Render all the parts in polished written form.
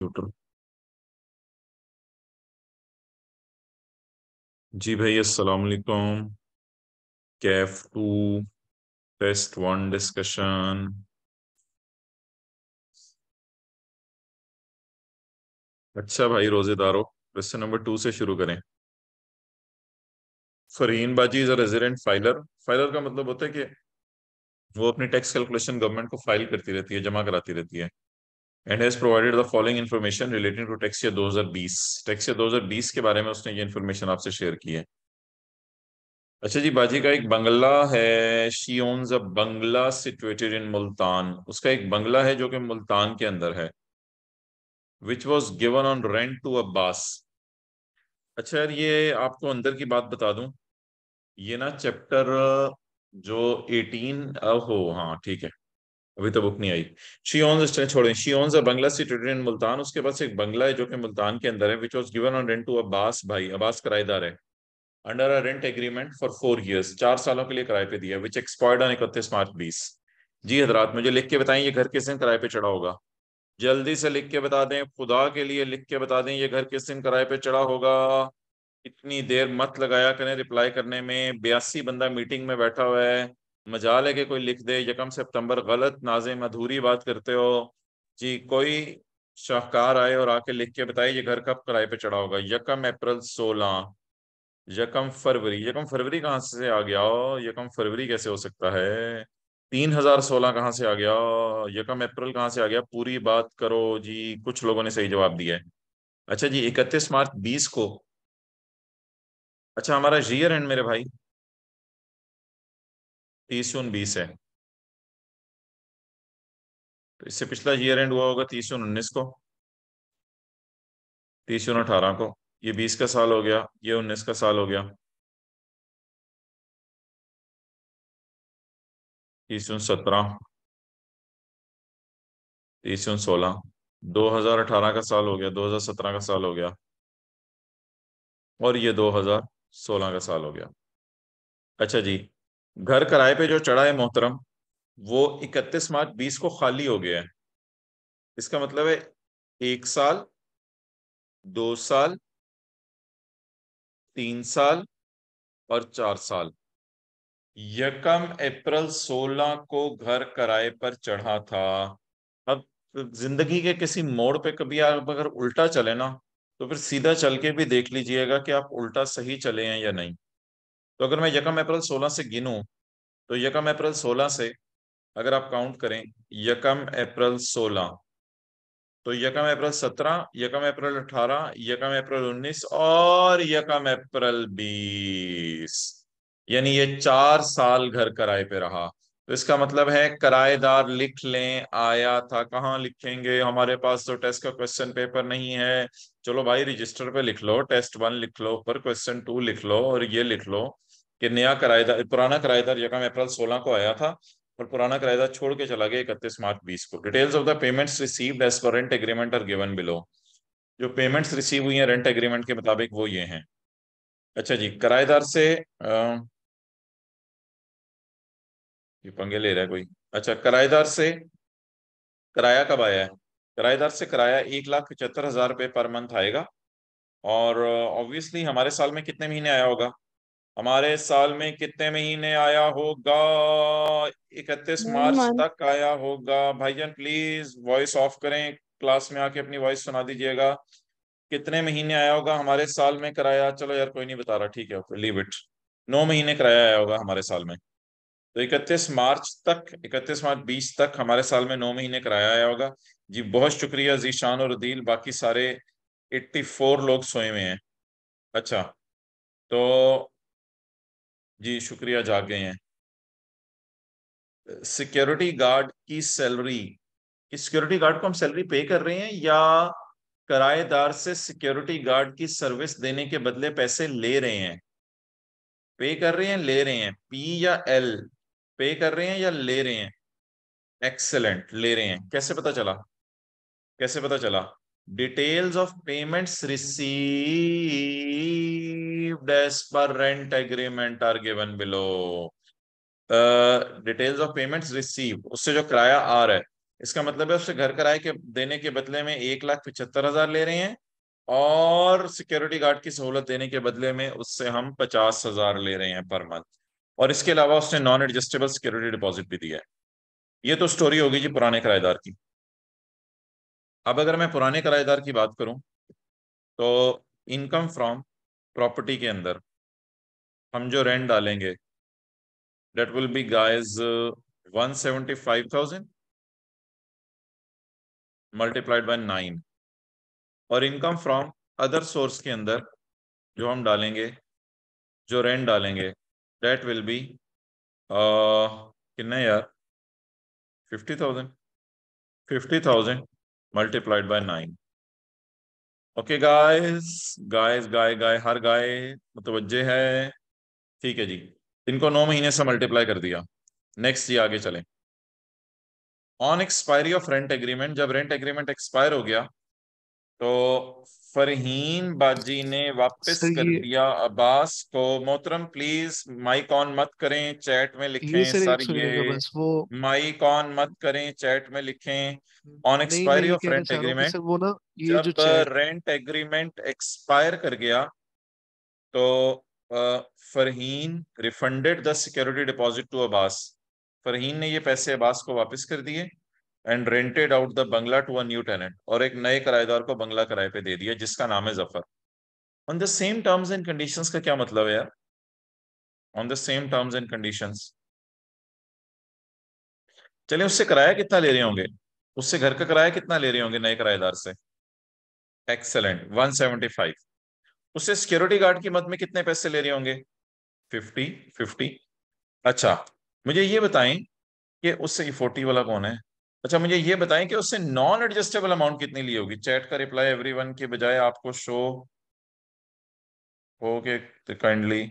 Computer. जी भाई, अस्सलाम वालेकुम। CAF two test one discussion. अच्छा भाई, रोजेदारो, क्वेश्चन नंबर 2 से शुरू करें। फरहीन बाजी is a resident filer. Filer का मतलब होता है कि वो अपनी टैक्स कैलकुलेशन गवर्नमेंट को फाइल करती रहती है, जमा कराती रहती है। And has provided the following information relating to tax year 2020। Tax year 2020 के बारे में उसने ये इन्फॉर्मेशन आपसे शेयर की है। अच्छा जी, बाजी का एक बंगला है। She owns a Bangla situated in Multan. उसका एक बंगला है जो कि मुल्तान के अंदर है। Which was given on rent to Abbas. अच्छा यार, ये आपको अंदर की बात बता दूं, ये ना चैप्टर जो 18 हो, हाँ ठीक है, अभी तो बुक नहीं आई। शी ओन्स, छोड़ें, she owns a Bangla situated in Multan. उसके पास एक बंगला है जो कि मुल्तान के अंदर है। Which was given on rent to Abbas. भाई अब्बास किराएदार है। Under a rent agreement for 4 years, 4 सालों के लिए किराए पे दिया। विच एक्सपायर्ड ऑन 31 मार्च 20। जी हजरात, मुझे लिख के बताएं ये घर किस दिन किराए पे चढ़ा होगा। जल्दी से लिख के बता दें, खुदा के लिए लिख के बता दें ये घर किस दिन किराए पे चढ़ा होगा। इतनी देर मत लगाया करें रिप्लाई करने में, 82 बंदा मीटिंग में बैठा हुआ है। मजाल है कि कोई लिख दे 1 सितंबर। गलत नाजिम, अधूरी बात करते हो। जी, कोई शाहकार आए और आके लिख के बताए ये घर कब किराए पे चढ़ा होगा। 1 अप्रैल 16। 1 फरवरी, 1 फरवरी कहाँ से आ गया? 1 फरवरी कैसे हो सकता है? 3016 कहाँ से आ गया? 1 अप्रैल कहाँ से आ गया? पूरी बात करो जी। कुछ लोगों ने सही जवाब दिया है। अच्छा जी, 31 मार्च 20 को। अच्छा, हमारा ईयर एंड मेरे भाई 30 जून 20 है। तो इससे पिछला ईयर एंड हुआ होगा 30 जून 19 को, 30 जून 18 को। ये 20 का साल हो गया, ये 19 का साल हो गया। 30 जून 17, 30 जून 16। 2018 का साल हो गया, 2017 का साल हो गया, और ये 2016 का साल हो गया। अच्छा जी, घर किराए पे जो चढ़ा है मोहतरम, वो 31 मार्च 20 को खाली हो गया है। इसका मतलब है 1 साल, 2 साल, 3 साल और 4 साल। 1 अप्रैल 16 को घर किराए पर चढ़ा था। अब जिंदगी के किसी मोड़ पे कभी आप अगर उल्टा चले ना, तो फिर सीधा चल के भी देख लीजिएगा कि आप उल्टा सही चले हैं या नहीं। तो अगर मैं 1 अप्रैल 16 से गिनूं, तो 1 अप्रैल 16 से अगर आप काउंट करें, 1 अप्रैल 16, तो 1 अप्रैल 17, 1 अप्रैल 18, 1 अप्रैल 19 और 1 अप्रैल 20। यानी ये 4 साल घर किराए पे रहा। तो इसका मतलब है किराएदार लिख लें, आया था। कहाँ लिखेंगे? हमारे पास तो टेस्ट का क्वेश्चन पेपर नहीं है। चलो भाई, रजिस्टर पे लिख लो, टेस्ट 1 लिख लो, ऊपर क्वेश्चन 2 लिख लो, और ये लिख लो कि नया किराएदार, पुराना किराएदार 1 अप्रैल 16 को आया था और पुराना किराएदार छोड़ के चला गया 31 मार्च 20 को। Details of the payments received as per rent agreement are given below. जो पेमेंट्स रिसीव हुई हैं रेंट एग्रीमेंट के मुताबिक वो ये हैं। अच्छा जी, किराएदार से ये पंगे ले रहा है कोई। अच्छा, किराएदार से किराया कब आया है? किराएदार से किराया 1,75,000 रुपये पर मंथ आएगा। और ऑब्वियसली हमारे साल में कितने महीने आया होगा? हमारे साल में कितने महीने आया होगा? 31 मार्च मन तक आया होगा। भाईजान प्लीज वॉइस ऑफ करें, क्लास में आके अपनी वॉइस सुना दीजिएगा। कितने महीने आया होगा हमारे साल में किराया? चलो यार, कोई नहीं बता रहा, ठीक है, लीव इट। 9 महीने किराया आया होगा हमारे साल में। तो 31 मार्च तक, 31 मार्च 20 तक हमारे साल में 9 महीने किराया आया होगा। जी बहुत शुक्रिया जीशान और अदील, बाकी सारे 84 लोग सोए हुए हैं। अच्छा, तो जी शुक्रिया, जाग गए हैं। सिक्योरिटी गार्ड की सैलरी, इस सिक्योरिटी गार्ड को हम सैलरी पे कर रहे हैं या किराएदार से सिक्योरिटी गार्ड की सर्विस देने के बदले पैसे ले रहे हैं? पे कर रहे हैं, ले रहे हैं? पी या एल? पे कर रहे हैं या ले रहे हैं? एक्सेलेंट, ले रहे हैं। कैसे पता चला? कैसे पता चला? Details of payments received as per rent agreement are given below. Details of payments receive, उससे जो किराया आ रहा है, इसका मतलब है उससे घर किराए के देने के बदले में 1,75,000 ले रहे हैं, और सिक्योरिटी गार्ड की सहूलत देने के बदले में उससे हम 50,000 ले रहे हैं पर मंथ। और इसके अलावा उसने नॉन एडजस्टेबल सिक्योरिटी डिपॉजिट भी दिया है। ये तो स्टोरी होगी जी पुराने किराएदार की। अब अगर मैं पुराने किराएदार की बात करूं, तो इनकम फ्रॉम प्रॉपर्टी के अंदर हम जो रेंट डालेंगे, that will B guys 175,000 multiplied by 9। और इनकम फ्रॉम अदर सोर्स के अंदर जो हम डालेंगे, जो रेंट डालेंगे, दैट विल बी कितना यार, 50,000। 50,000 multiplied by 9। Okay guys, guys गाय गाय हर गाय मुतवज्जे है। ठीक है जी, इनको 9 महीने से मल्टीप्लाई कर दिया। नेक्स्ट जी आगे चलें। On expiry of rent agreement, जब रेंट एग्रीमेंट एक्सपायर हो गया तो फरहीन बाजी ने वापस सर कर ये दिया अब्बास को। मोहतरम प्लीज माइक ऑन मत करें, चैट में ये लिखें सर सर एक सुनिए का ये। बस वो, माइक ऑन मत करें, चैट में लिखें। ऑन नहीं मैं एक्सपायरी ये ऑफ कहना रेंट चाह रहा हूँ कि एग्रीमेंट, सर वो ना, ये जो जब चैट, रेंट एग्रीमेंट एक्सपायर कर गया तो Farheen refunded the security deposit to Abbas. Farheen ने ये पैसे अब्बास को वापस कर दिए and rented out the bungalow to a new tenant, और एक नए किराएदार को बंगला किराए पे दे दिया जिसका नाम है Zafar. On the same terms and conditions का क्या मतलब है यार? On the same terms and conditions, चलिए उससे किराया कितना ले रहे होंगे, उससे घर का किराया कितना ले रहे होंगे नए किराएदार से? एक्सेलेंट, 175। उससे सिक्योरिटी गार्ड की मद में कितने पैसे ले रहे होंगे? 50, 50। अच्छा, मुझे ये बताएं कि उससे, ये 40 वाला कौन है? अच्छा, मुझे ये बताएं कि उससे नॉन एडजस्टेबल अमाउंट कितनी ली होगी? चैट का रिप्लाई एवरीवन के बजाय आपको शो हो के काइंडली।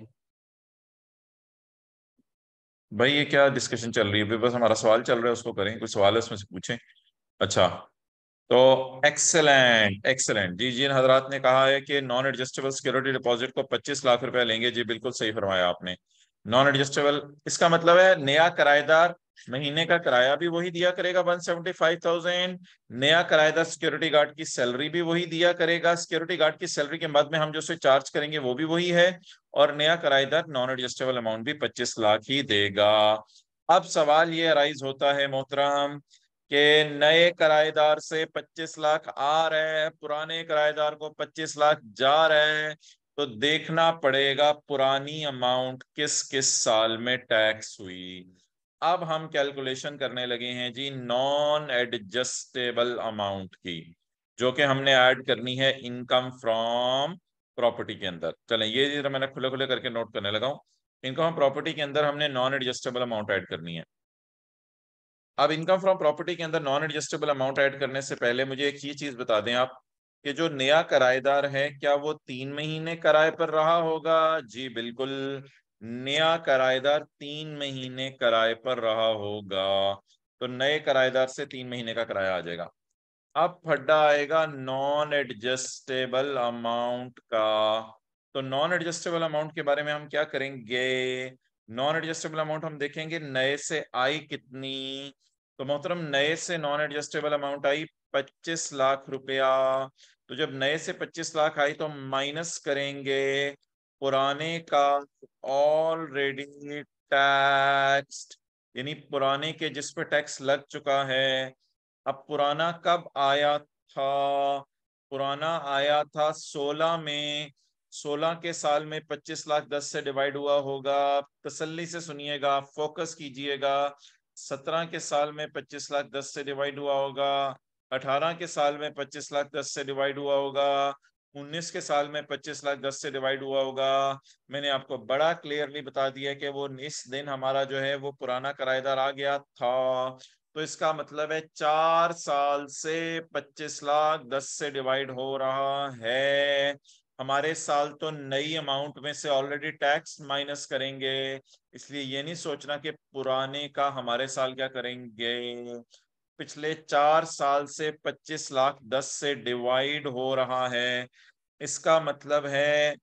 भाई ये क्या डिस्कशन चल रही है? बस हमारा सवाल चल रहा है, उसको करें, कोई सवाल है उसमें से पूछें। अच्छा, तो एक्सेलेंट एक्सेलेंट जी, जिन हजरात ने कहा है कि नॉन एडजस्टेबल सिक्योरिटी डिपॉजिट को 25 लाख रुपया लेंगे, जी बिल्कुल सही फरमाया आपने। नॉन एडजस्टेबल, इसका मतलब है नया किराएदार महीने का किराया भी वही दिया करेगा 175,000। नया किराएदार सिक्योरिटी गार्ड की सैलरी भी वही दिया करेगा, सिक्योरिटी गार्ड की सैलरी के बाद में हम जो उसे चार्ज करेंगे वो भी वही है। और नया किराएदार नॉन एडजस्टेबल अमाउंट भी 25 लाख ही देगा। अब सवाल ये अराइज होता है मोहतरम कि नए किराएदार से 25 लाख आ रहे हैं, पुराने किराएदार को 25 लाख जा रहे हैं, तो देखना पड़ेगा पुरानी अमाउंट किस किस साल में टैक्स हुई। अब हम कैलकुलेशन करने लगे हैं जी नॉन एडजस्टेबल अमाउंट की, जो कि हमने ऐड करनी है इनकम फ्रॉम प्रॉपर्टी के अंदर। चलें ये जरा मैंने खुले खुले करके नोट करने लगा हूं। इनकम प्रॉपर्टी के अंदर हमने नॉन एडजस्टेबल अमाउंट ऐड करनी है। अब इनकम फ्रॉम प्रॉपर्टी के अंदर नॉन एडजस्टेबल अमाउंट ऐड करने से पहले मुझे एक ही चीज बता दें आप, कि जो नया किराएदार है क्या वो 3 महीने किराए पर रहा होगा? जी बिल्कुल, नया किराएदार 3 महीने किराए पर रहा होगा, तो नए किराएदार से 3 महीने का किराया आ जाएगा। अब फड्डा आएगा नॉन एडजस्टेबल अमाउंट का। तो नॉन एडजस्टेबल अमाउंट के बारे में हम क्या करेंगे? नॉन एडजस्टेबल अमाउंट हम देखेंगे नए से आई कितनी। तो मोहतरम नए से non adjustable amount I 25 lakh रुपया। तो जब नए से 25 लाख आई तो माइनस करेंगे पुराने का ऑलरेडी टैक्स्ड, यानी पुराने के जिस पे टैक्स लग चुका है। अब पुराना कब आया था? पुराना आया था 16 में। 16 के साल में 25 लाख 10 से डिवाइड हुआ होगा। तसल्ली से सुनिएगा, फोकस कीजिएगा। 17 के साल में 25 लाख 10 से डिवाइड हुआ होगा। 18 के साल में 25 लाख 10 से डिवाइड हुआ होगा। 19 के साल में 25 लाख 10 से डिवाइड हुआ होगा। मैंने आपको बड़ा क्लियरली बता दिया कि वो इस दिन हमारा जो है वो पुराना किराएदार आ गया था। तो इसका मतलब है 4 साल से 25 लाख 10 से डिवाइड हो रहा है। हमारे साल तो नई अमाउंट में से ऑलरेडी टैक्स माइनस करेंगे, इसलिए ये नहीं सोचना कि पुराने का हमारे साल क्या करेंगे। पिछले 4 साल से 25 लाख 10 से डिवाइड हो रहा है। इसका मतलब है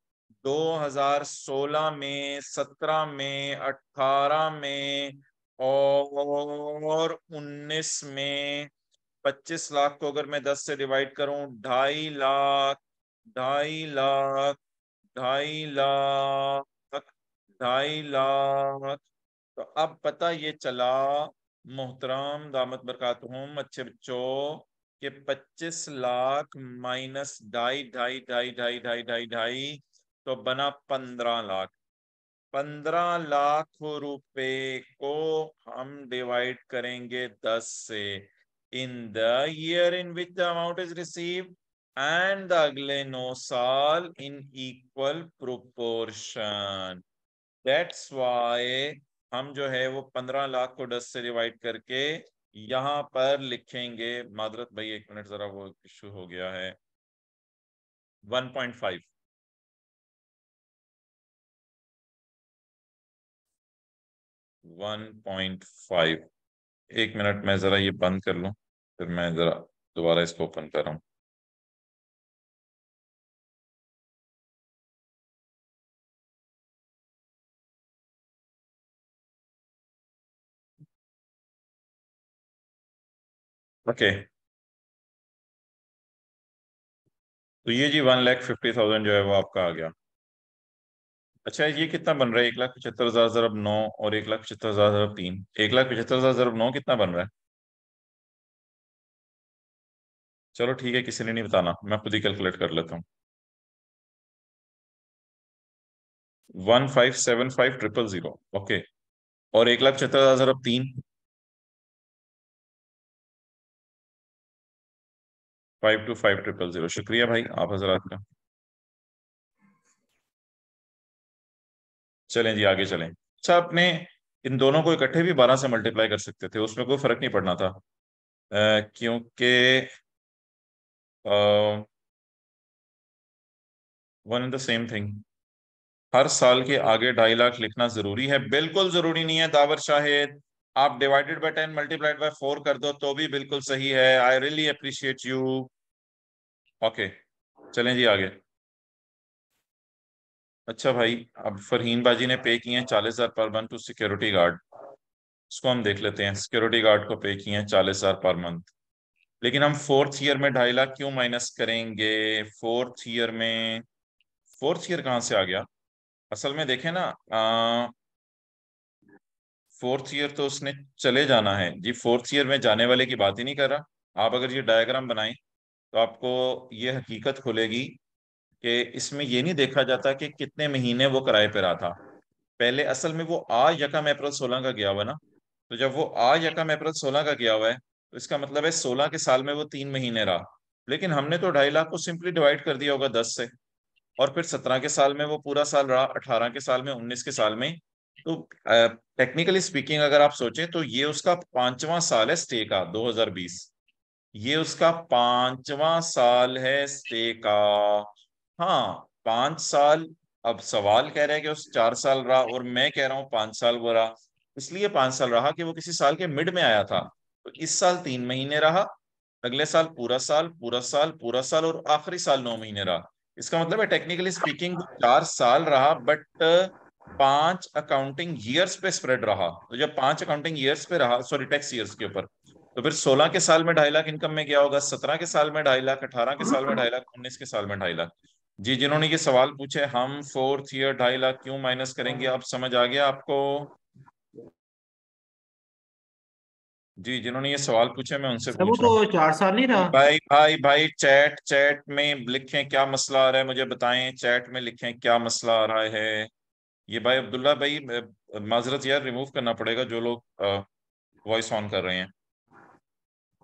2016 में, 17 में, 18 में और 19 में 25 लाख को अगर मैं 10 से डिवाइड करूं, 2.5 लाख, 2.5 लाख, 2.5 लाख, 2.5 लाख। तो अब पता ये चला मोहतरम दामद बरकातुहुम अच्छे बच्चों कि 25 लाख माइनस ढाई ढाई ढाई ढाई ढाई ढाई ढाई, तो बना 15 लाख। 15 लाख रुपए को हम डिवाइड करेंगे 10 से in the year in which the amount is received, and the अगले 9 साल in equal proportion. That's why हम जो है वो 15 लाख को 10 से डिवाइड करके यहां पर लिखेंगे। मादरत भाई 1 मिनट, जरा वो इशू हो गया है। 1.5, 1.5। 1 मिनट मैं जरा ये बंद कर लूं, फिर मैं जरा दोबारा इसको ओपन कर रहा हूँ। ओके, तो ये जी 1,50,000 जो है वो आपका आ गया। अच्छा, ये कितना बन रहा है? 1,75,000 ज़रब 9 और 1,75,000 ज़रब 3। 1,75,000 ज़रब 9 कितना बन रहा है? चलो ठीक है, किसी ने नहीं बताना, मैं खुद ही कैलकुलेट कर लेता हूँ। 1,575,000। ओके, और 1,75,000 ज़रब 3। 525,000। शुक्रिया भाई आप हजरात का। चलें जी, आगे चलें। अच्छा, आपने इन दोनों को इकट्ठे भी 12 से मल्टीप्लाई कर सकते थे, उसमें कोई फर्क नहीं पड़ना था। क्योंकि one in the same thing. हर साल के आगे 2.5 लाख लिखना जरूरी है? बिल्कुल जरूरी नहीं है दावर शाहिद। आप डिवाइडेड बाय 10 मल्टीप्लाइड बाय 4 कर दो तो भी बिल्कुल सही है। I really appreciate you. Okay, चलें जी आगे। अच्छा भाई, अब फरहीन बाजी ने पे किए हैं 40,000 per month to security guard. इसको हम देख लेते हैं। सिक्योरिटी गार्ड को पे किए हैं 40,000 पर मंथ, लेकिन हम फोर्थ ईयर में 2.5 लाख क्यों माइनस करेंगे? फोर्थ ईयर में, फोर्थ ईयर कहाँ से आ गया? असल में देखें ना, फोर्थ ईयर तो उसने चले जाना है जी। फोर्थ ईयर में जाने वाले की बात ही नहीं कर रहा। आप अगर ये डायग्राम बनाएं तो आपको ये हकीकत खुलेगी कि इसमें ये नहीं देखा जाता कि कितने महीने वो किराए पे रहा था पहले। असल में वो आज यकम अप्रैल 16 का गया हुआ ना, तो जब वो आज यकम अप्रैल 16 का गया हुआ है तो इसका मतलब है 16 के साल में वो 3 महीने रहा। लेकिन हमने तो 2.5 लाख को सिंपली डिवाइड कर दिया होगा 10 से, और फिर 17 के साल में वो पूरा साल रहा, 18 के साल में, 19 के साल में। तो टेक्निकली स्पीकिंग अगर आप सोचें तो ये उसका 5वां साल है स्टे का, 2020। ये उसका 5वां साल है स्टे का। हाँ, 5 साल। अब सवाल कह रहा है कि उस 4 साल रहा, और मैं कह रहा हूँ 5 साल वो रहा। इसलिए 5 साल रहा कि वो किसी साल के मिड में आया था। तो इस साल 3 महीने रहा, अगले साल पूरा साल, पूरा साल, पूरा साल, और आखिरी साल 9 महीने रहा। इसका मतलब है टेक्निकली स्पीकिंग 4 साल रहा, बट 5 अकाउंटिंग ईयर्स पे स्प्रेड रहा। तो जब 5 अकाउंटिंग ईयर्स पे रहा, सॉरी टैक्स ईयर्स के ऊपर, तो फिर 16 के साल में 2.5 लाख इनकम में गया होगा, 17 के साल में 2.5 लाख, 18 के साल में 2.5 लाख, 19 के साल में 2.5 लाख। जी, जिन्होंने ये सवाल पूछे हम फोर्थ ईयर 2.5 लाख क्यों माइनस करेंगे, आप समझ आ गया आपको? जी, जिन्होंने ये सवाल पूछे मैं उनसे सर वो पूछ रहा तो हूँ। 4 साल नहीं रहा। भाई भाई भाई, चैट चैट में लिखें क्या मसला आ रहा है, मुझे बताएं। चैट में लिखें क्या मसला आ रहा है। ये भाई अब्दुल्ला भाई, माजरत यार, रिमूव करना पड़ेगा जो लोग वॉइस ऑन कर रहे हैं।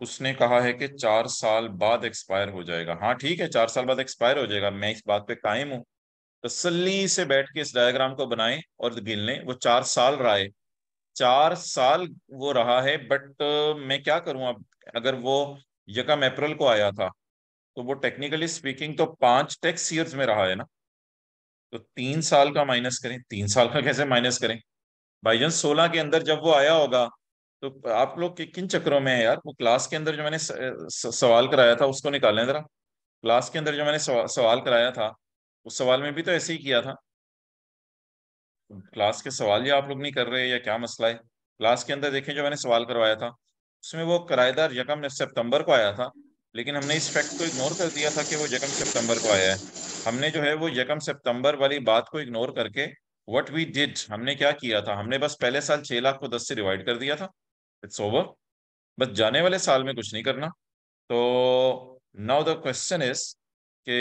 उसने कहा है कि 4 साल बाद एक्सपायर हो जाएगा। हाँ ठीक है, 4 साल बाद एक्सपायर हो जाएगा, मैं इस बात पे कायम हूँ। तसल्ली से बैठ के इस डायग्राम को बनाएं और गिन लें। वो 4 साल रहा है, 4 साल वो रहा है, बट मैं क्या करूं अब? अगर वो यकम अप्रैल को आया था तो वो टेक्निकली स्पीकिंग तो 5 टैक्स ईयर्स में रहा है ना। तो 3 साल का माइनस करें। 3 साल का कैसे माइनस करें भाईजान? 16 के अंदर जब वो आया होगा, तो आप लोग किन चक्करों में है यार? वो क्लास के अंदर जो मैंने सवाल कराया था उसको निकालें जरा। क्लास के अंदर जो मैंने सवाल कराया था, उस सवाल में भी तो ऐसे ही किया था। क्लास के सवाल या आप लोग नहीं कर रहे या क्या मसला है? क्लास के अंदर देखें जो मैंने सवाल करवाया था, उसमें वो किराएदार यकम सितंबर को आया था, लेकिन हमने इस फैक्ट को इग्नोर कर दिया था कि वो यकम सितंबर को आया है। हमने जो है वो यकम सितंबर वाली बात को इग्नोर करके व्हाट वी डिड, हमने क्या किया था, हमने बस पहले साल 6 लाख को 10 से डिवाइड कर दिया था। It's over. बस जाने वाले साल में कुछ नहीं करना। तो नाउ द क्वेश्चन इज कि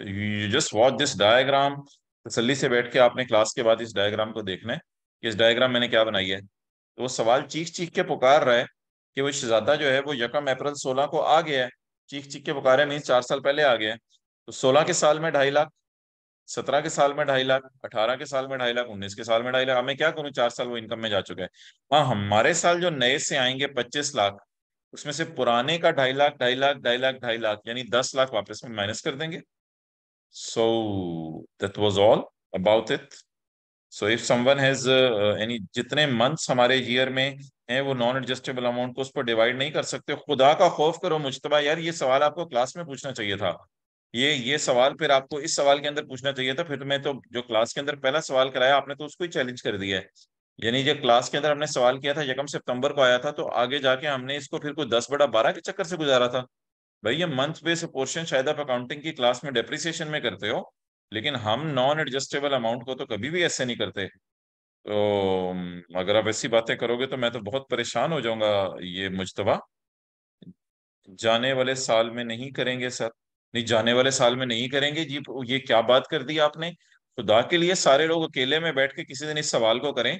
you just watch this diagram. तसल्ली से बैठ के आपने क्लास के बाद इस डायग्राम को देखना है कि इस डायग्राम मैंने क्या बनाई है। तो वो सवाल चीख चीख के पुकार रहा है कि वो शहजादा जो है वो यकम अप्रैल 16 को आ गया है। चीख चीख के पुकार है, मीन 4 साल पहले आ गया है। तो 16 के साल में 2.5 लाख, 17 के साल में 2.5 लाख, 18 के साल में 2.5 लाख, 19 के साल में 2.5 लाख। अब मैं क्या करूं, 4 साल वो इनकम में जा चुका है। हाँ, हमारे साल जो नए से आएंगे 25 लाख, उसमें से पुराने का 2.5 लाख, 2.5 लाख, 2.5 लाख, 2.5 लाख, यानी 10 लाख वापस में माइनस कर देंगे। सो that was all about it. So if someone has any, जितने मंथ्स हमारे ईयर में हैं वो नॉन एडजस्टेबल अमाउंट को उस पर डिवाइड नहीं कर सकते। खुदा का खौफ करो मुज्तबा, यार ये सवाल आपको क्लास में पूछना चाहिए था। ये सवाल फिर आपको इस सवाल के अंदर पूछना चाहिए था। फिर मैं तो जो क्लास के अंदर पहला सवाल कराया आपने तो उसको ही चैलेंज कर दिया है। यानी जो क्लास के अंदर हमने सवाल किया था यकम सितंबर को आया था, तो आगे जाके हमने इसको फिर कोई 10/12 के चक्कर से गुजारा था। भाई ये मंथ बेस्ड पोर्शन शायद आप अकाउंटिंग की क्लास में डेप्रिसिएशन में करते हो, लेकिन हम नॉन एडजस्टेबल अमाउंट को तो कभी भी ऐसे नहीं करते। तो अगर आप ऐसी बातें करोगे तो मैं तो बहुत परेशान हो जाऊंगा। ये मुज्तबा, जाने वाले साल में नहीं करेंगे सर। नहीं, जाने वाले साल में नहीं करेंगे जी, ये क्या बात कर दी आपने। खुदा के लिए सारे लोग अकेले में बैठ के किसी दिन इस सवाल को करें,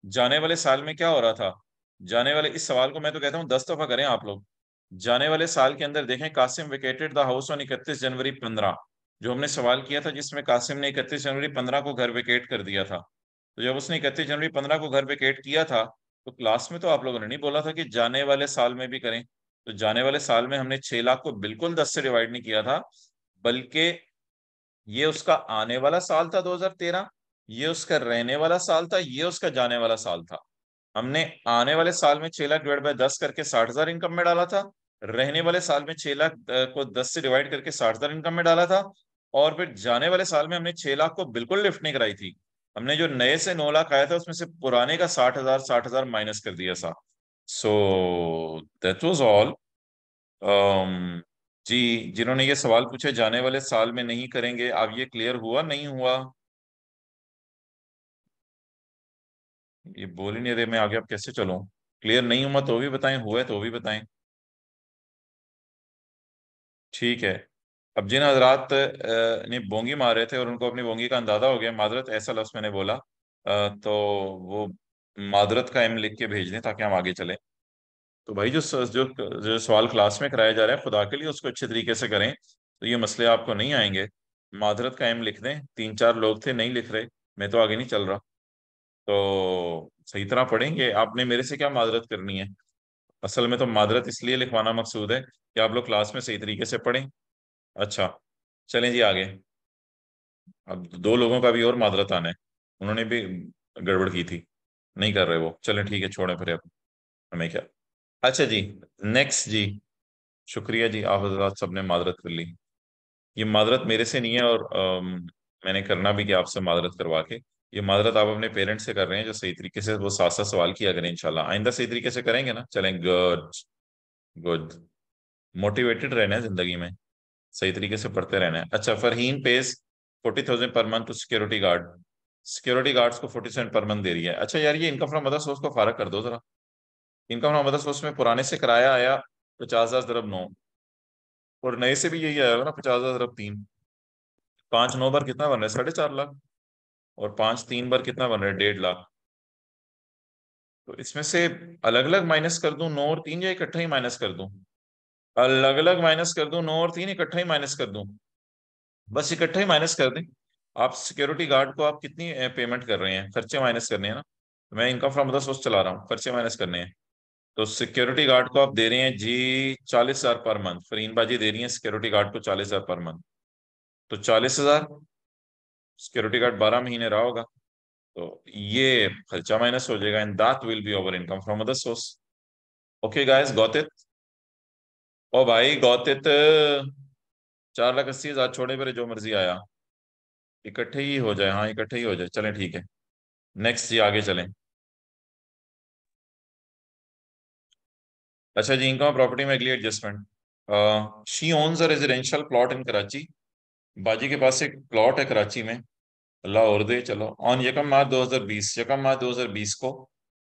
जाने वाले साल में क्या हो रहा था। जाने वाले इस सवाल को मैं तो कहता हूँ 10 दफा करें आप लोग। जाने वाले साल के अंदर देखें, कासिम विकेटेड द हाउस ऑन 31 जनवरी 15, जो हमने सवाल किया था जिसमें कासिम ने 31 जनवरी 15 को घर वेकेट कर दिया था। तो जब उसने 31 जनवरी 15 को घर वेकेट किया था, तो क्लास में तो आप लोगों ने नहीं बोला था कि जाने वाले साल में भी करें। तो जाने वाले साल में हमने 6 लाख को बिल्कुल 10 से डिवाइड नहीं किया था, बल्कि ये उसका आने वाला साल था 2013, ये उसका रहने वाला साल था, ये उसका जाने वाला साल था। हमने आने वाले साल में 6 लाख डिवाइड बाय 10 करके 60,000 इनकम में डाला था। रहने वाले साल में 6 लाख को 10 से डिवाइड करके 60,000 इनकम में डाला था। और फिर जाने वाले साल में हमने 6 लाख को बिल्कुल लिफ्ट नहीं कराई थी। हमने जो नए से 9 लाख आया था उसमें से पुराने का 60,000 माइनस कर दिया था। So that was all. जी, जिन्होंने ये सवाल पूछे जाने वाले साल में नहीं करेंगे, अब ये क्लियर हुआ नहीं हुआ? ये बोल ही नहीं रहे, मैं आगे अब कैसे चलूं? क्लियर नहीं हुआ तो भी बताएं, हुआ है तो भी बताएं। ठीक है। अब जिन हजरात ने बोंगी मारे थे और उनको अपनी बोंगी का अंदाजा हो गया, मादरत ऐसा लफ्ज मैंने बोला, तो वो मादरत का एम लिख के भेज दें ताकि हम आगे चलें। तो भाई जो सवाल क्लास में कराया जा रहा है, खुदा के लिए उसको अच्छे तरीके से करें, तो ये मसले आपको नहीं आएंगे। मादरत का एम लिख दें, 3-4 लोग थे नहीं लिख रहे, मैं तो आगे नहीं चल रहा। तो सही तरह पढ़ेंगे। आपने मेरे से क्या मादरत करनी है? असल में तो मादरत इसलिए लिखवाना मकसूद है कि आप लोग क्लास में सही तरीके से पढ़ें। अच्छा, चलें जी आगे। अब 2 लोगों का भी और मादरत आना है, उन्होंने भी गड़बड़ की थी, नहीं कर रहे वो। चलें ठीक है, छोड़ें फिर अब, हमें क्या। अच्छा जी, नेक्स्ट जी। शुक्रिया जी, आप हजरात सबने मादरत कर ली। ये मादरत मेरे से नहीं है, और मैंने करना भी कि आपसे मादरत करवा के। ये मादरत आप अपने पेरेंट्स से कर रहे हैं, जो सही तरीके से वो साथ साथ सवाल किया करें। इंशाल्लाह आइंदा सही तरीके से करेंगे ना। चलें, गुड। गुड। मोटिवेटेड रहना है जिंदगी में, सही तरीके से पढ़ते रहना है। अच्छा, Farheen pays 40,000 per month to security guard. Security guards को 47 पर मंथ दे रही है। अच्छा यार, ये इनकम फ्रॉम अदर सोर्स को फारग कर दो जरा। इनकम फ्रॉम अदर सोर्स में पुराने से किराया आया 50,000 × 9, और नए से भी यही आएगा ना, 50,000 × 3। 5 9 बार कितना बन रहा है? 4.5 लाख। और 5 3 बार कितना बन रहा है? 1.5 लाख। तो इसमें से अलग अलग माइनस कर दूं 9 और 3, या इकट्ठा ही माइनस कर दूं? अलग अलग माइनस कर दूं 9 और 3, इकट्ठा ही माइनस कर दूं? बस इकट्ठा ही माइनस कर दें। आप सिक्योरिटी गार्ड को आप कितनी पेमेंट कर रहे हैं? खर्चे माइनस करने हैं ना। मैं इनकम फ्रॉम अदर सोर्स चला रहा हूँ, खर्चे माइनस करने हैं। तो सिक्योरिटी गार्ड को आप दे रहे हैं जी 40,000 पर मंथ। फरीन बाजी दे रही है सिक्योरिटी गार्ड को 40,000 पर मंथ। तो 40,000, सिक्योरिटी गार्ड 12 महीने रहा होगा, तो ये खर्चा माइनस हो जाएगा, and that will be over income from other source. Okay guys, got it? ओ भाई, गॉट इट? 4,80,000 छोड़े मेरे, जो मर्जी आया, इकट्ठे ही हो जाए। हाँ, इकट्ठे ही हो जाए, चलें ठीक है। नेक्स्ट जी, आगे चलें। अच्छा जी, इनकम प्रॉपर्टी में अगली adjustment. She owns a residential plot in Karachi. बाजी के पास एक प्लॉट है कराची में। अल्लाह और दे, चलो। ऑन यकम मार्च 2020, यकम मार्च 2020 को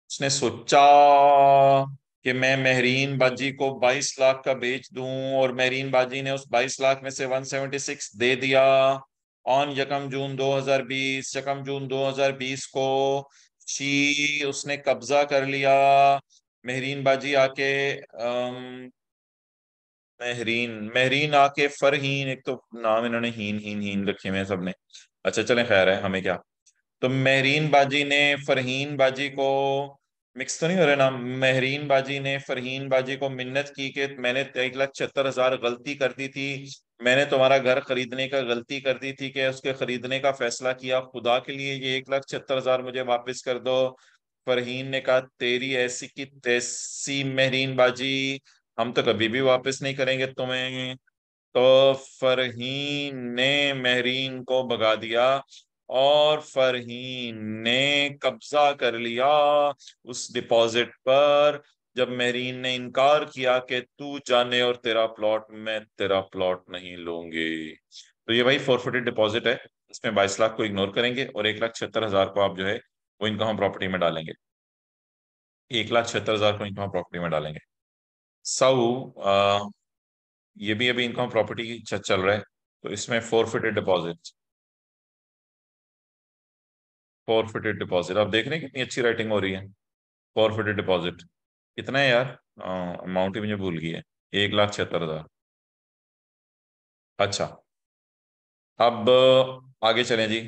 उसने सोचा कि मैं महरीन बाजी को 22 लाख का बेच दूं, और महरीन बाजी ने उस 22 लाख में से 176 दे दिया। ऑन यकम जून 2020, यकम जून 2020 को उसने कब्जा कर लिया। महरीन बाजी आके महरीन महरीन आके फरहीन, एक तो नाम इन्होंने हीन हीन हीन रखे हुए हैं सबने। अच्छा चलें, खैर है, हमें क्या। तो महरीन बाजी ने फरहीन बाजी को, मिक्स तो नहीं हो रहा ना, महरीन बाजी ने फरहीन बाजी को मिन्नत की कि मैंने 1,76,000 गलती कर दी थी, मैंने तुम्हारा घर खरीदने का गलती कर दी थी, कि उसके खरीदने का फैसला किया, खुदा के लिए ये 1,76,000 मुझे वापस कर दो। फरहीन ने कहा तेरी ऐसी की तैसी महरीन बाजी, हम तो कभी भी वापस नहीं करेंगे तुम्हें। तो फरहीन ने महरीन को भगा दिया, और फरहीन ने कब्जा कर लिया उस डिपॉजिट पर। जब महरीन ने इनकार किया कि तू जाने और तेरा प्लॉट, मैं तेरा प्लॉट नहीं लूंगी। तो ये भाई फोरफिटेड डिपॉजिट है। इसमें 22 लाख को इग्नोर करेंगे, और 1,76,000 को आप जो है वो इनकम प्रॉपर्टी में डालेंगे। 1,76,000 को इनकम प्रॉपर्टी में डालेंगे। सौ ये भी अभी इनकम प्रॉपर्टी की चल रहा है। तो इसमें फोर फिटेड डिपॉजिट आप देख रहे हैं कितनी अच्छी राइटिंग हो रही है। फोर फिटेड डिपॉजिट कितना है यार, अमाउंट ही मुझे भूल गई है। 1,76,000। अच्छा, अब आगे चलें जी।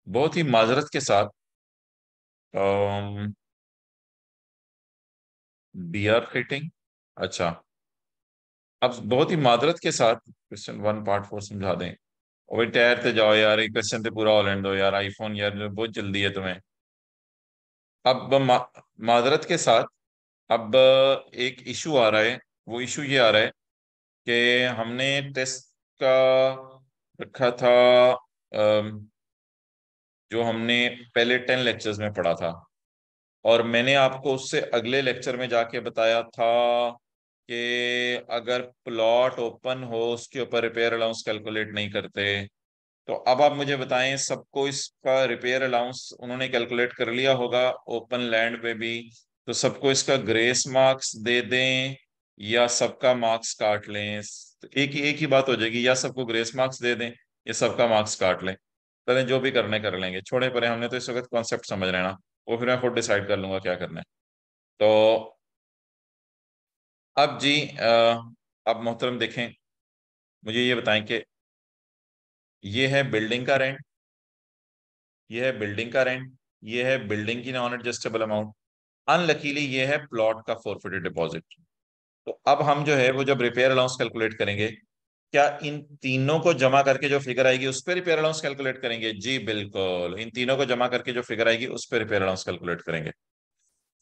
बहुत ही माजरत के साथ, बी आर फिटिंग। अच्छा, अब बहुत ही माजरत के साथ क्वेश्चन 1 पार्ट 4 समझा दें। वही ठहरते जाओ यार, एक क्वेश्चन तो पूरा होने दो यार, आईफोन यार, जो बहुत जल्दी है तुम्हें। अब माजरत के साथ, अब एक इशू आ रहा है। वो इशू ये आ रहा है कि हमने टेस्ट का रखा था, जो हमने पहले 10 लेक्चर्स में पढ़ा था, और मैंने आपको उससे अगले लेक्चर में जाके बताया था कि अगर प्लॉट ओपन हो उसके ऊपर रिपेयर अलाउंस कैलकुलेट नहीं करते। तो अब आप मुझे बताएं, सबको इसका रिपेयर अलाउंस उन्होंने कैलकुलेट कर लिया होगा ओपन लैंड पे भी, तो सबको इसका ग्रेस मार्क्स दे दें या सबका मार्क्स काट लें। तो एक ही बात हो जाएगी, या सबको ग्रेस मार्क्स दे दें या सबका मार्क्स काट लें। पहले जो भी करने कर लेंगे, छोड़े परे, हमने तो इस वक्त कॉन्सेप्ट समझ लेना, वो फिर मैं खुद डिसाइड कर लूंगा क्या करना है। तो अब जी, अब मोहतरम देखें, मुझे ये बताएं कि ये है बिल्डिंग का रेंट, ये है बिल्डिंग का रेंट, ये है बिल्डिंग की नॉन एडजस्टेबल अमाउंट, अनलकीली ये है प्लॉट का फोरफिटेड डिपॉजिट। तो अब हम जो है वो जब रिपेयर अलाउंस कैलकुलेट करेंगे, क्या इन तीनों को जमा करके जो फिगर आएगी उस पर रिपेयर अलाउंस कैलकुलेट करेंगे? जी बिल्कुल, इन तीनों को जमा करके जो फिगर आएगी उस पर रिपेयर अलाउंस कैलकुलेट करेंगे।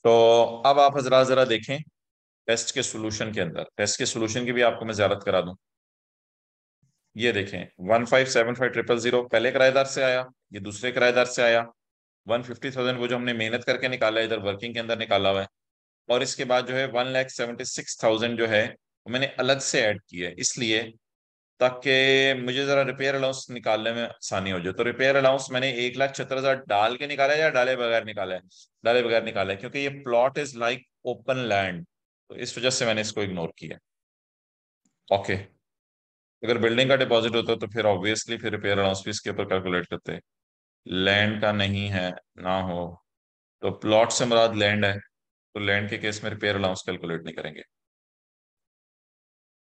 तो अब आप हजरा जरा देखें, टेस्ट के सोल्यूशन की भी आपको मैं ज़्यारत करा दूं। ये देखें, 1,575,000 पहले किराएदार से आया, ये दूसरे किराएदार से आया। 150,000 वो जो हमने मेहनत करके निकाला है, इधर वर्किंग के अंदर निकाला हुआ है। और इसके बाद जो है 1,76,000 जो है वो मैंने अलग से ऐड किया है, इसलिए ताकि मुझे जरा रिपेयर अलाउंस निकालने में आसानी हो जाए। तो रिपेयर अलाउंस मैंने 1,76,000 डाल के निकाला है या डाले बगैर निकाला है? डाले बगैर निकाला है, क्योंकि ये plot is like open land, तो इस वजह से मैंने इसको इग्नोर किया। ओके, अगर बिल्डिंग का डिपॉजिट होता तो फिर ऑब्वियसली फिर रिपेयर अलाउंस भी इसके ऊपर कैलकुलेट करते। लैंड का नहीं है, ना हो, तो प्लॉट से मुराद लैंड है, तो लैंड के केस में रिपेयर अलाउंस कैलकुलेट नहीं करेंगे।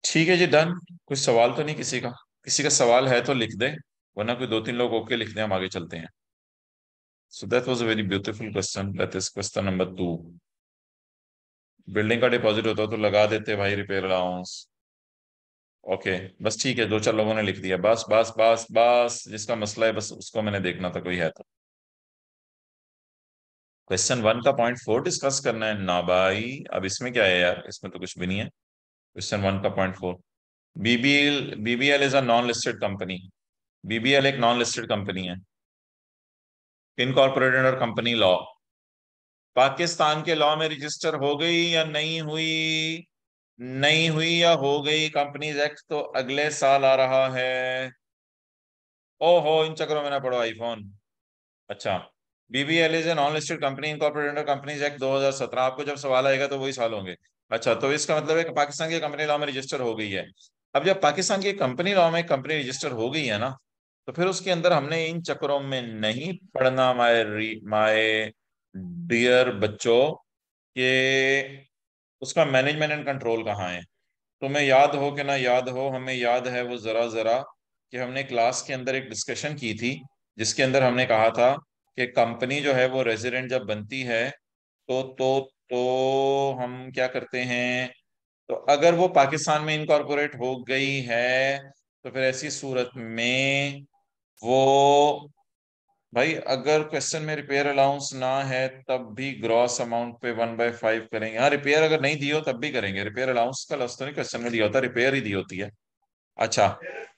ठीक है जी, डन। कुछ सवाल तो नहीं किसी का? किसी का सवाल है तो लिख दे, वरना कोई 2-3 लोग ओके लिख दें, हम आगे चलते हैं। सो that was a very beautiful question, that is question number 2। Building का डिपॉजिट होता तो लगा देते भाई रिपेयर अलाउंस। ओके, बस ठीक है, 2-4 लोगों ने लिख दिया, बस बस बस बस, जिसका मसला है बस उसको मैंने देखना था, कोई है तो। क्वेश्चन 1 का पॉइंट 4 डिस्कस करना है ना भाई? अब इसमें क्या है यार, इसमें तो कुछ भी नहीं है। क्वेश्चन 1 का point 4, BBL is a non listed company. BBL एक नॉन लिस्टेड कंपनी है, incorporated under company law. Pakistan के लॉ में रजिस्टर हो गई या नहीं हुई? नहीं हुई या हो गई? कंपनीज एक्ट तो अगले साल आ रहा है। ओहो, इन चक्करों में ना पड़ो आईफोन। अच्छा, BBL is a non listed company incorporated under companies act 2017। आपको जब सवाल आएगा तो वही साल होंगे। अच्छा, तो इसका मतलब है कि पाकिस्तान की कंपनी लॉ में रजिस्टर हो गई है। अब जब पाकिस्तान की कंपनी लॉ में कंपनी रजिस्टर हो गई है ना, तो फिर उसके अंदर हमने इन चक्करों में नहीं पढ़ना माए डियर बच्चों, कि उसका मैनेजमेंट एंड कंट्रोल कहाँ है। तुम्हें याद हो कि ना याद हो, हमें याद है वो जरा जरा, कि हमने क्लास के अंदर एक डिस्कशन की थी, जिसके अंदर हमने कहा था कि कंपनी जो है वो रेजिडेंट जब बनती है, तो हम क्या करते हैं। तो अगर वो पाकिस्तान में इनकॉर्पोरेट हो गई है, तो फिर ऐसी सूरत में वो, भाई अगर क्वेश्चन में रिपेयर अलाउंस ना है तब भी ग्रॉस अमाउंट पे 1/5 करेंगे। हाँ, रिपेयर अगर नहीं दी हो तब भी करेंगे। रिपेयर अलाउंस का लफ्ज तो नहीं क्वेश्चन में दिया होता, रिपेयर ही दी होती है। अच्छा,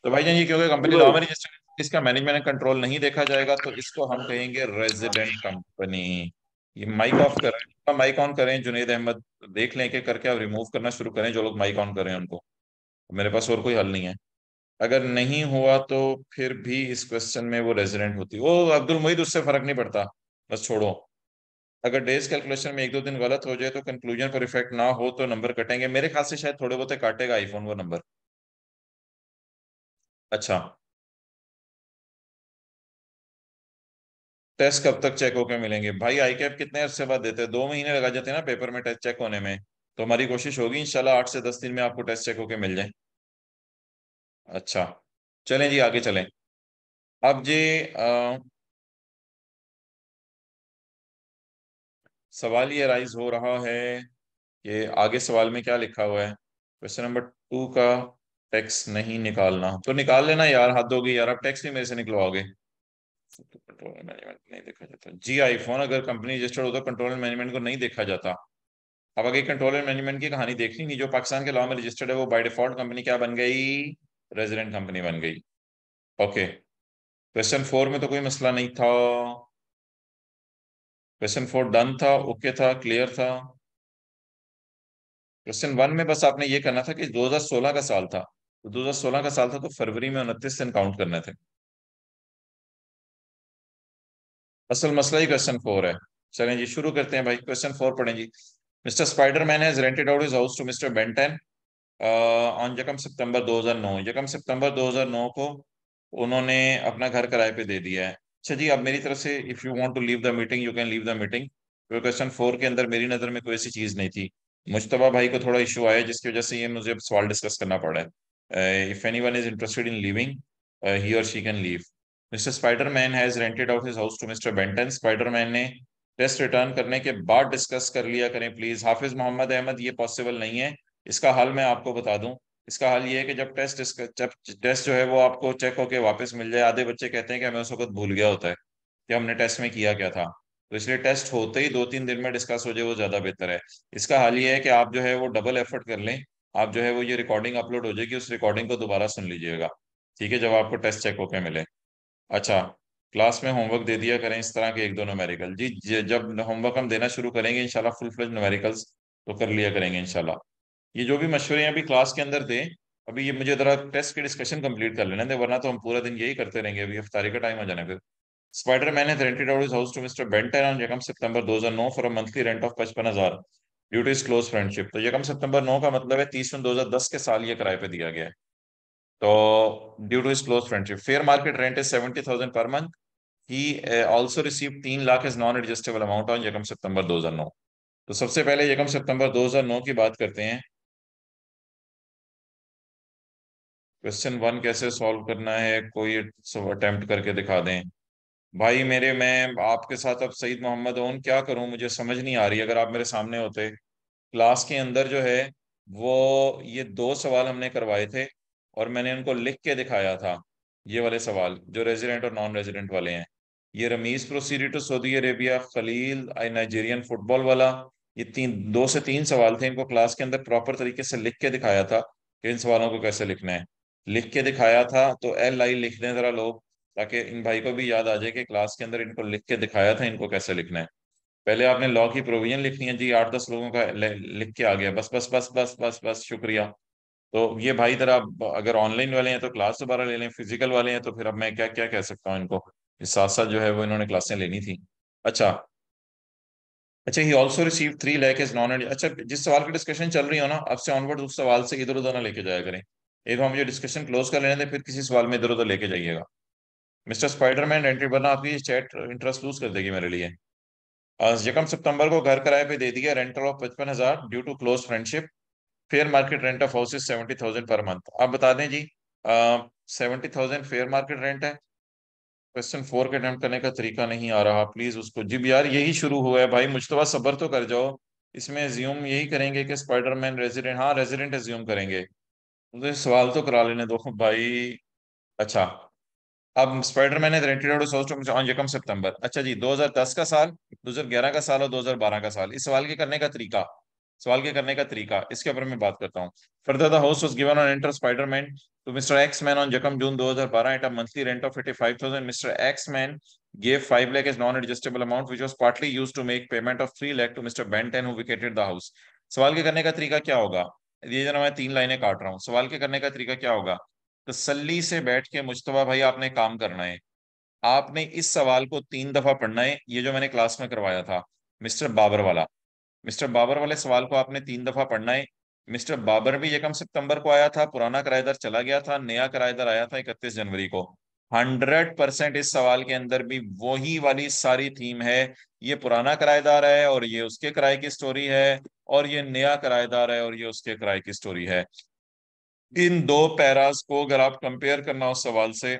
तो भाईजान ये क्योंकि जी कंपनी लॉ भाई। में रजिस्टर्ड, इसका मैनेजमेंट एंड कंट्रोल नहीं देखा जाएगा, तो इसको हम कहेंगे रेजिडेंट कंपनी। ये माइक ऑफ करें, माइक ऑन करें जुनेद अहमद। देख लें कि करके अब रिमूव करना शुरू करें जो लोग माइक ऑन करें उनको। मेरे पास और कोई हल नहीं है। अगर नहीं हुआ तो फिर भी इस क्वेश्चन में वो रेजिडेंट होती। वो अब्दुल मुईद, उससे फर्क नहीं पड़ता, बस छोड़ो। अगर डेज कैलकुलेशन में एक दो दिन गलत हो जाए तो कंक्लूजन पर इफेक्ट ना हो तो नंबर कटेंगे। मेरे ख्याल से शायद थोड़े बहुत काटेगा आईफोन वो नंबर। अच्छा, टेस्ट कब तक चेक होके मिलेंगे? भाई आई कैप कितने अरसे बाद देते हैं? 2 महीने लगा जाते हैं ना पेपर में टेस्ट चेक होने में। तो हमारी कोशिश होगी इंशाल्लाह 8 से 10 दिन में आपको टेस्ट चेक होके मिल जाए। अच्छा, चलें जी, आगे चलें। अब जी सवाल ये राइज हो रहा है कि आगे सवाल में क्या लिखा हुआ है। क्वेश्चन नंबर 2 का टेक्स्ट नहीं निकालना तो निकाल लेना यार, हद होगी यार, अब टेक्स्ट ही मेरे से निकलवाओगे। कंट्रोल मैनेजमेंट नहीं देखा जाता जी। आईफोन अगर कंपनी रजिस्टर्ड हो तो कंट्रोल मैनेजमेंट को नहीं देखा जाता। अब आगे कंट्रोल मैनेजमेंट की कहानी देखनी नहीं। जो पाकिस्तान के लॉ में रजिस्टर्ड है वो बाय डिफॉल्ट कंपनी क्या बन गई? रेजिडेंट कंपनी बन गई। ओके, क्वेश्चन 4 में तो कोई मसला नहीं था। क्वेश्चन 4 डन था, ओके था, क्लियर था। क्वेश्चन 1 में बस आपने ये करना था कि 2016 का साल था, तो 2016 का साल था तो फरवरी में 29 दिन काउंट करने थे। असल मसला ही क्वेश्चन 4 है। चलें जी, शुरू करते हैं भाई। क्वेश्चन 4 पढ़ें जी। Mr Spiderman has rented out his house to mister Benton on यकम सितंबर 2009। यकम सितंबर 2009 को उन्होंने अपना घर किराए पे दे दिया है। अच्छा जी, अब मेरी तरफ से if you want to leave the meeting you can leave the meeting. तो क्वेश्चन 4 के अंदर मेरी नज़र में कोई ऐसी चीज़ नहीं थी। मुश्तबा भाई को थोड़ा इशू आया जिसकी वजह से ये मुझे अब सवाल डिस्कस करना पड़ा है। If anyone is interested in leaving he और she can leave. Mr Spiderman has rented out his house to mister Benton. Spiderman ने टेस्ट रिटर्न करने के बाद डिस्कस कर लिया करें प्लीज। हाफिज मोहम्मद अहमद, ये पॉसिबल नहीं है। इसका हल मैं आपको बता दूं। इसका हल ये है कि जब टेस्ट जो है वो आपको चेक होके वापस मिल जाए। आधे बच्चे कहते हैं कि हमें उस वक्त भूल गया होता है कि हमने टेस्ट में किया क्या था, तो इसलिए टेस्ट होते ही 2-3 दिन में डिस्कस हो जाए वो ज्यादा बेहतर है। इसका हल ये है कि आप जो है वो डबल एफर्ट कर लें। आप जो है वो ये रिकॉर्डिंग अपलोड हो जाएगी, उस रिकॉर्डिंग को दोबारा सुन लीजिएगा, ठीक है, जब आपको टेस्ट चेक होके मिले। अच्छा, क्लास में होमवर्क दे दिया करें इस तरह के एक दो न्यूमेरिकल जी। जब होमवर्क हम देना शुरू करेंगे इंशाल्लाह फुल फ्लेज न्यूमेरिकल्स तो कर लिया करेंगे इंशाल्लाह। ये जो भी मशवरे हैं अभी क्लास के अंदर दें। अभी ये मुझे जरा टेस्ट की डिस्कशन कंप्लीट कर लेने दे, वरना तो हम पूरा दिन यही करते रहेंगे। अभी इफ्तारी का टाइम हो जाना फिर। Spiderman has rented out his house to mister Benton on यकम सितंबर 2009 for a monthly rent of 55,000 due to his close friendship. तो यकम सितंबर 9 का मतलब है 30 जून 2010 के साल ये किराए पे दिया गया है। तो due to his close friendship fair market rent is 70,000 per month. He also receive 3 lakh is non adjustable amount on यकम सितंबर 2009। तो सबसे पहले यकम सितंबर 2009 की बात करते हैं। क्वेश्चन 1 कैसे सॉल्व करना है, कोई अटेम्प्ट करके दिखा दें। भाई मेरे, मैं आपके साथ अब सईद मोहम्मद ओन क्या करूं, मुझे समझ नहीं आ रही। अगर आप मेरे सामने होते क्लास के अंदर जो है वो, ये 2 सवाल हमने करवाए थे और मैंने उनको लिख के दिखाया था। ये वाले सवाल जो रेजिडेंट और नॉन रेजिडेंट वाले हैं, ये Ramiz proceeded to Saudi Arabia, Khalil I Nigerian football वाला, ये 2 से 3 सवाल थे। इनको क्लास के अंदर प्रॉपर तरीके से लिख के दिखाया था कि इन सवालों को कैसे लिखना है। लिख के दिखाया था तो एल आई लिख दें जरा लोग, ताकि इन भाई को भी याद आ जाए कि क्लास के अंदर इनको लिख के दिखाया था इनको कैसे लिखना है। पहले आपने लॉ की प्रोविजन लिखनी है जी, 8-10 लोगों का लिख के आ गया, बस बस बस बस बस बस, शुक्रिया। तो ये भाई इधर आप अगर ऑनलाइन वाले हैं तो क्लास दोबारा ले लें, फिजिकल वाले हैं तो फिर अब मैं क्या क्या कह सकता हूँ इनको, इस साथ साथ जो है वो इन्होंने क्लासें लेनी थी। अच्छा। अच्छा, he also receive 3 lakh as non. अच्छा, जिस सवाल की डिस्कशन चल रही हो ना, अब से ऑनवर्ड उस सवाल से इधर उधर ना लेके जाया करें। एक बार मुझे डिस्कशन क्लोज कर लेने दें, फिर किसी सवाल में इधर उधर लेके जाइएगा। मिस्टर स्पाइडरमैन एंट्री बनना आपकी चैट इंटरेस्ट लूज कर देगी मेरे लिए। यकम सितंबर को घर किराए पे दे दिया, rental of 55,000 due to close friendship. Fair market rent of house is 70,000 per month. आप बता दें जी, 70,000 फेयर मार्केट रेंट है। क्वेश्चन 4 के अटेम्प्ट करने का तरीका नहीं आ रहा, प्लीज उसको। जी यार, यही शुरू हुआ है भाई, मुझतबा सब्र तो कर जाओ। इसमें एज्यूम यही करेंगे कि स्पाइडरमैन रेजिडेंट, हाँ रेजिडेंट एज्यूम करेंगे। मुझे सवाल तो करा लेने दो भाई। अच्छा, अब स्पाइडरमैन ने रेंटेड आउट हाउस ऑन यकम सितंबर। अच्छा जी, 2010 का साल, 2011 का साल और 2012 का साल। इस सवाल के करने का तरीका, सवाल के करने का तरीका इसके ऊपर मैं बात करता हूँ। Further the house was given on enter Spiderman to mister x man on यकम जून 2012 eight a monthly rent of 85,000। Mister x man gave 5 lakh as non-adjustable amount which was partly used to make payment of 3 lakh to Mr. Ben 10 who vacated the house। सवाल के करने का तरीका क्या होगा? ये जना मैं 3 लाइनें काट रहा हूँ। सवाल के करने का तरीका क्या होगा? तसल्ली से बैठ के मुश्तबा भाई आपने काम करना है। आपने इस सवाल को 3 दफा पढ़ना है, ये जो मैंने क्लास में करवाया था, मिस्टर बाबर वाला। मिस्टर बाबर वाले सवाल को आपने 3 दफा पढ़ना है। मिस्टर बाबर भी यकम सितंबर को आया था, पुराना किराएदार चला गया था, नया किराएदार आया था 31 जनवरी को। 100% इस सवाल के अंदर भी वही वाली सारी थीम है। ये पुराना किराएदार है और ये उसके किराए की स्टोरी है, और ये नया किराएदार है और ये उसके किराए की स्टोरी है। इन दो पैरास को अगर आप कंपेयर करना उस सवाल से,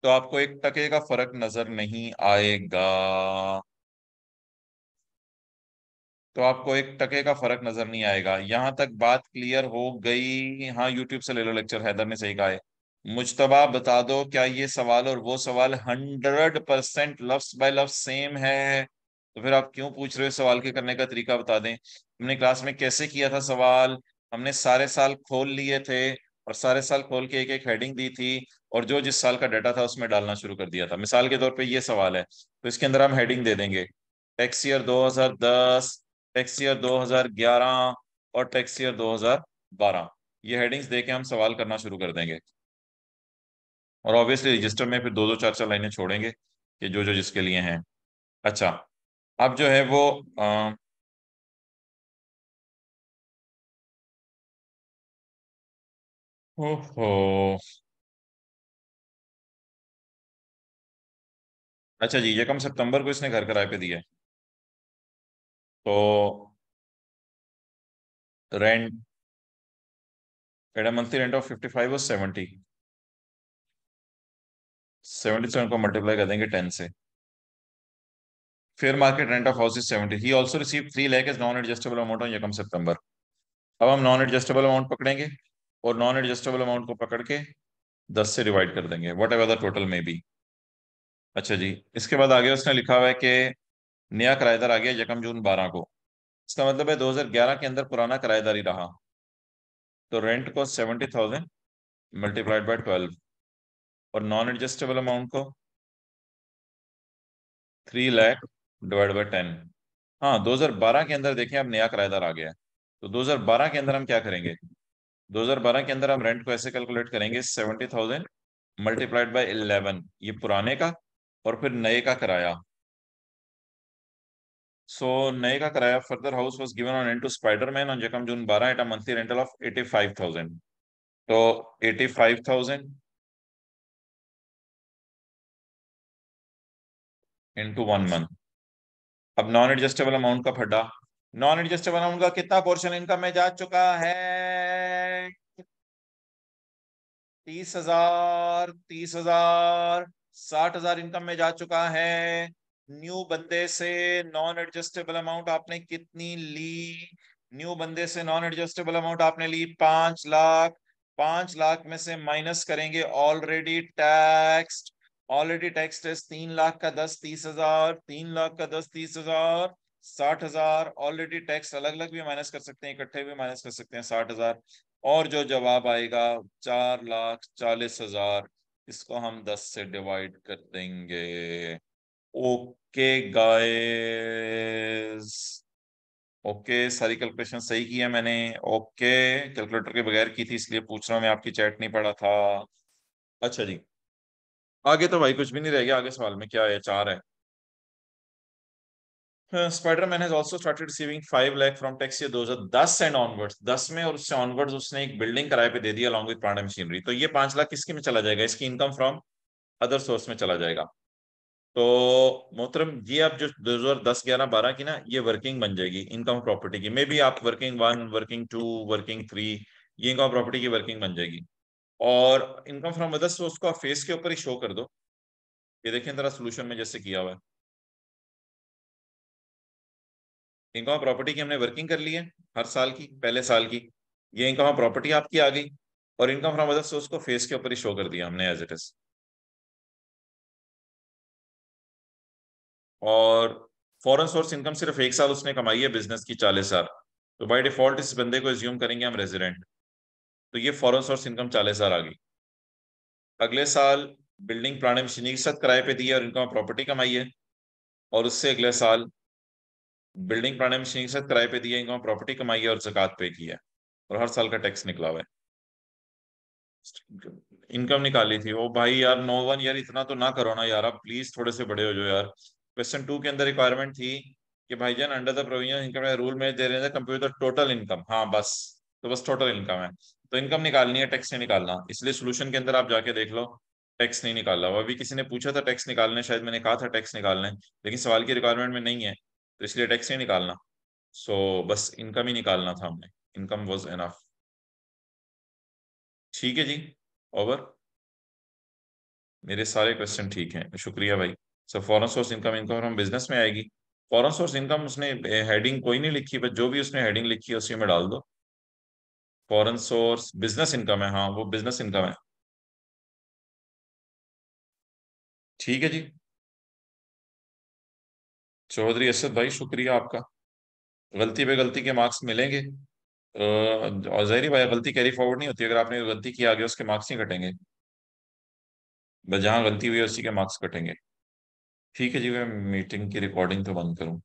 तो आपको एक टके का फर्क नजर नहीं आएगा। तो आपको एक टके का फर्क नजर नहीं आएगा। यहां तक बात क्लियर हो गई? हाँ, यूट्यूब से ले लो लेक्चर, हैदर ने सही कहा है। मुज्तबा बता दो, क्या ये सवाल और वो सवाल 100% लफ्ज बाय लफ्ज सेम है? तो फिर आप क्यों पूछ रहे हो? सवाल के करने का तरीका बता दें। हमने क्लास में कैसे किया था सवाल? हमने सारे साल खोल लिए थे, और सारे साल खोल के एक एक हेडिंग दी थी, और जो जिस साल का डाटा था उसमें डालना शुरू कर दिया था। मिसाल के तौर पे ये सवाल है, तो इसके अंदर हम हेडिंग दे देंगे टैक्स ईयर 2010, टैक्स ईयर 2011 और टैक्स ईयर 2012। ये हेडिंग्स देके हम सवाल करना शुरू कर देंगे, और ऑब्वियसली रजिस्टर में फिर दो दो चार चार लाइनें छोड़ेंगे कि जो जो जिसके लिए हैं। अच्छा, अब जो है वो ओहो। अच्छा जी, ये कम सितंबर को इसने घर किराए पे दिया है, तो rent at monthly rent of 55 और 70, 77 को मल्टीप्लाई कर देंगे 10 से। Fair market rent of house is 70। He also receive 3 lakh as non adjustable amount on यकम सितंबर। अब हम नॉन एडजस्टेबल अमाउंट पकड़ेंगे, और नॉन एडजस्टेबल अमाउंट को पकड़ के 10 से डिवाइड कर देंगे, वट एवर द टोटल में बी। अच्छा जी, इसके बाद आगे उसने लिखा हुआ है कि नया किराएदार आ गया यकम जून 12 को। इसका मतलब है 2011 के अंदर पुराना किराएदार ही रहा। तो रेंट को 70,000 मल्टीप्लाइड बाय 12, और नॉन एडजस्टेबल अमाउंट को 3 लाख डिवाइड बाय 10। हाँ, 2012 के अंदर देखें अब नया किराएदार आ गया है, तो 2012 के अंदर हम क्या करेंगे? 2012 के अंदर हम रेंट को ऐसे कैलकुलेट करेंगे, 70,000 मल्टीप्लाइड बाय 11, ये पुराने का, और फिर नए का किराया। सो नए का किराया, further house was given on rent to Spiderman on यकम जून 12 at a monthly rental of 85,000। तो 85,000 इंटू 1 मंथ। अब नॉन एडजस्टेबल अमाउंट का फटा, नॉन एडजस्टेबल अमाउंट का कितना पोर्शन इनकम में जा चुका है? 30,000, 30,000, 60,000 इनकम में जा चुका है। न्यू बंदे से नॉन एडजस्टेबल अमाउंट आपने कितनी ली? न्यू बंदे से नॉन एडजस्टेबल अमाउंट आपने ली 5 लाख। 5 लाख में से माइनस करेंगे ऑलरेडी टैक्स्ड। ऑलरेडी टैक्स्ड है 3 लाख का 10, 30,000, 3 लाख का 10, 30,000, 60,000। ऑलरेडी टैक्स अलग अलग भी माइनस कर सकते हैं, इकट्ठे भी माइनस कर सकते हैं, 60,000। और जो जवाब आएगा 4,40,000, इसको हम 10 से डिवाइड कर देंगे। ओके। ओके गाइस, ओके सारी कैलकुलेशन सही की है मैंने। ओके, कैलकुलेटर के बगैर की थी इसलिए पूछ रहा हूँ, मैं आपकी चैट नहीं पढ़ा था। अच्छा जी, आगे तो भाई कुछ भी नहीं रह गया। आगे सवाल में क्या है, चार है। Spiderman has also started receiving 5 lakh from tax year 2010 and onwards. 10 में और उससे ऑनवर्ड्स उसने एक बिल्डिंग किराए पे दे दी along with plant and machinery. तो ये 5 लाख किसके में चला जाएगा? इसकी इनकम फ्रॉम अदर सोर्स में चला जाएगा। तो मोहतरम, ये अब जो 2010 11 12 की ना, ये वर्किंग बन जाएगी इनकम प्रॉपर्टी की। मे बी आप working one, working two, working three, ये इनकम प्रॉपर्टी की वर्किंग बन जाएगी। और इनकम फ्रॉम अदर सोर्स को आप फेस के ऊपर ही शो कर दो। ये देखें जरा सोल्यूशन में जैसे किया हुआ है। इनकम प्रॉपर्टी की हमने वर्किंग कर ली है हर साल की, पहले साल की। ये इनकम प्रॉपर्टी आपकी आ गई, और इनकम फ्रॉम अदर सोर्स को फेस के ऊपर ही शो कर दिया हमने एज इट इज। और फॉरेन सोर्स इनकम सिर्फ एक साल उसने कमाई है बिजनेस की, 40,000। तो बाय डिफॉल्ट इस बंदे को एज्यूम करेंगे हम रेजिडेंट। तो ये फॉरेन सोर्स इनकम 40,000 आ गई। अगले साल बिल्डिंग प्लांट मशीनरी के साथ किराए पे दी है और इनकम प्रॉपर्टी कमाई है। और उससे अगले साल बिल्डिंग प्लांट मशीनरी के साथ किराए पे दी है, इनकम प्रॉपर्टी कमाई है और जकात पे की है। और हर साल का टैक्स निकला हुआ है। इनकम निकाली थी। ओ भाई यार, नो वन यार, इतना तो ना करो ना यार, आप प्लीज थोड़े से बड़े हो जाओ यार। क्वेश्चन टू के अंदर रिक्वायरमेंट थी कि भाईजान under the provision income rule में दे रहे थे कंप्यूटर टोटल इनकम। हाँ बस, तो बस टोटल इनकम है। तो इनकम निकालनी है, टैक्स नहीं निकालना। इसलिए सोल्यूशन के अंदर आप जाके देख लो, टैक्स नहीं निकाला हुआ। अभी किसी ने पूछा था टैक्स निकालने, शायद मैंने कहा था टैक्स निकालने, लेकिन सवाल की रिक्वायरमेंट में नहीं है, तो इसलिए टैक्स नहीं निकालना। सो बस इनकम ही निकालना था हमने। Income was enough. ठीक है जी, ओवर। मेरे सारे क्वेश्चन ठीक हैं, शुक्रिया भाई। सब फॉरेन सोर्स इनकम, इनकम हम बिजनेस में आएगी। फॉरेन सोर्स इनकम उसने हेडिंग कोई नहीं लिखी, बस जो भी उसने हेडिंग लिखी है उसी में डाल दो। फॉरेन सोर्स बिजनेस इनकम है, हाँ वो बिजनेस इनकम है। ठीक है जी। चौधरी असद भाई, शुक्रिया आपका। गलती पे गलती के मार्क्स मिलेंगे। और जहरी भाई, गलती कैरी फॉरवर्ड नहीं होती, अगर आपने गलती की आगे उसके मार्क्स नहीं कटेंगे। बस जहाँ गलती हुई है उसी के मार्क्स कटेंगे। ठीक है जी, मैं मीटिंग की रिकॉर्डिंग तो बंद करूँ।